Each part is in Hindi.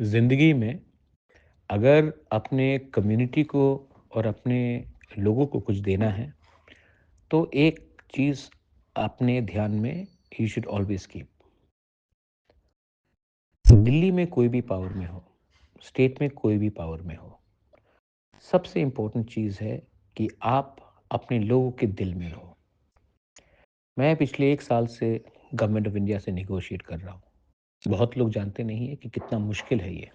ज़िंदगी में अगर अपने कम्युनिटी को और अपने लोगों को कुछ देना है, तो एक चीज़ अपने ध्यान में you should always keep. Delhi में कोई भी पावर में हो, स्टेट में कोई भी पावर में हो, सबसे इम्पोर्टेंट चीज़ है कि आप अपने लोगों के दिल में रहो। मैं पिछले 1 साल से गवर्नमेंट ऑफ इंडिया से नेगोशिएट कर रहा हूँ। बहुत लोग जानते नहीं हैं कि कितना मुश्किल है ये।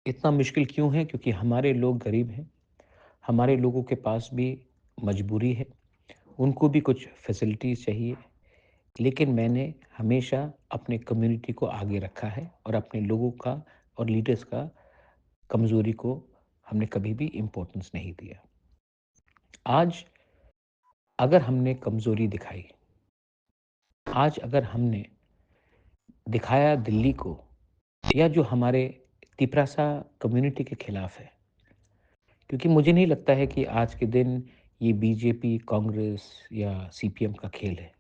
इतना मुश्किल क्यों है? क्योंकि हमारे लोग गरीब हैं, हमारे लोगों के पास भी मजबूरी है, उनको भी कुछ फैसिलिटीज़ चाहिए। लेकिन मैंने हमेशा अपने कम्युनिटी को आगे रखा है और अपने लोगों का और लीडर्स का कमज़ोरी को हमने कभी भी इम्पोर्टेंस नहीं दिया। आज अगर हमने कमज़ोरी दिखाई, आज अगर हमने दिखाया दिल्ली को या जो हमारे तिपरासा कम्युनिटी के खिलाफ है, क्योंकि मुझे नहीं लगता है कि आज के दिन ये बीजेपी, कांग्रेस या सीपीएम का खेल है।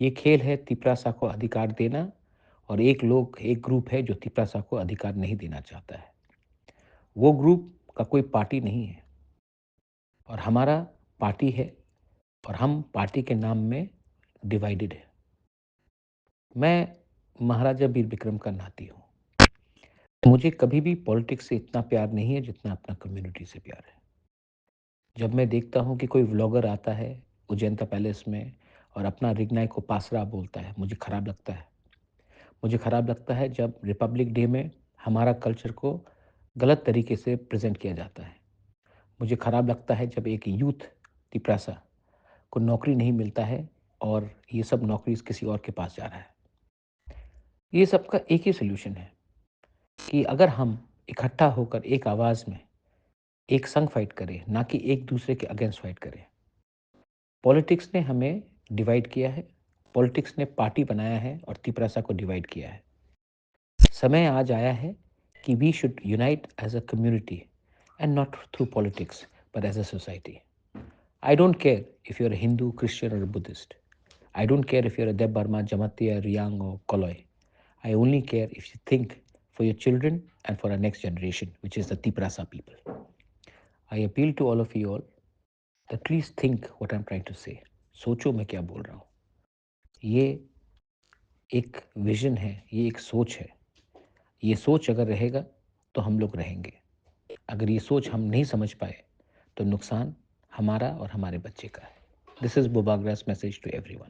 ये खेल है तिपरासा को अधिकार देना और एक ग्रुप है जो तिपरासा को अधिकार नहीं देना चाहता है। वो ग्रुप का कोई पार्टी नहीं है और हमारा पार्टी है और हम पार्टी के नाम में डिवाइडेड है। मैं महाराजा वीर विक्रम का नाती हूँ। मुझे कभी भी पॉलिटिक्स से इतना प्यार नहीं है जितना अपना कम्युनिटी से प्यार है। जब मैं देखता हूँ कि कोई व्लॉगर आता है अजंता पैलेस में और अपना रिग्नाई को पासरा बोलता है, मुझे खराब लगता है। मुझे खराब लगता है जब रिपब्लिक डे में हमारा कल्चर को गलत तरीके से प्रेजेंट किया जाता है। मुझे खराब लगता है जब एक यूथ तिपरासा को नौकरी नहीं मिलता है और ये सब नौकरी किसी और के पास जा रहा है। ये सबका एक ही सॉल्यूशन है कि अगर हम इकट्ठा होकर एक आवाज़ में एक संग फाइट करें, ना कि एक दूसरे के अगेंस्ट फाइट करें। पॉलिटिक्स ने हमें डिवाइड किया है, पॉलिटिक्स ने पार्टी बनाया है और तिपरासा को डिवाइड किया है। समय आज आया है कि we should unite as a community and not through politics but as a society. I don't care if you're a Hindu, Christian, or a Buddhist. I don't care if you're a Deb Barma, Jamatia, Riyang, or Koloi. I only care if you think for your children and for our next generation, which is the Tiprasa people. I appeal to all of you all that please think what I'm trying to say. सोचो मैं क्या बोल रहा हूँ। ये एक विजन है, ये एक सोच है। ये सोच अगर रहेगा तो हम लोग रहेंगे। अगर ये सोच हम नहीं समझ पाए तो नुकसान हमारा और हमारे बच्चे का है। दिस इज़ बुबाग्रास मैसेज टू एवरीवन।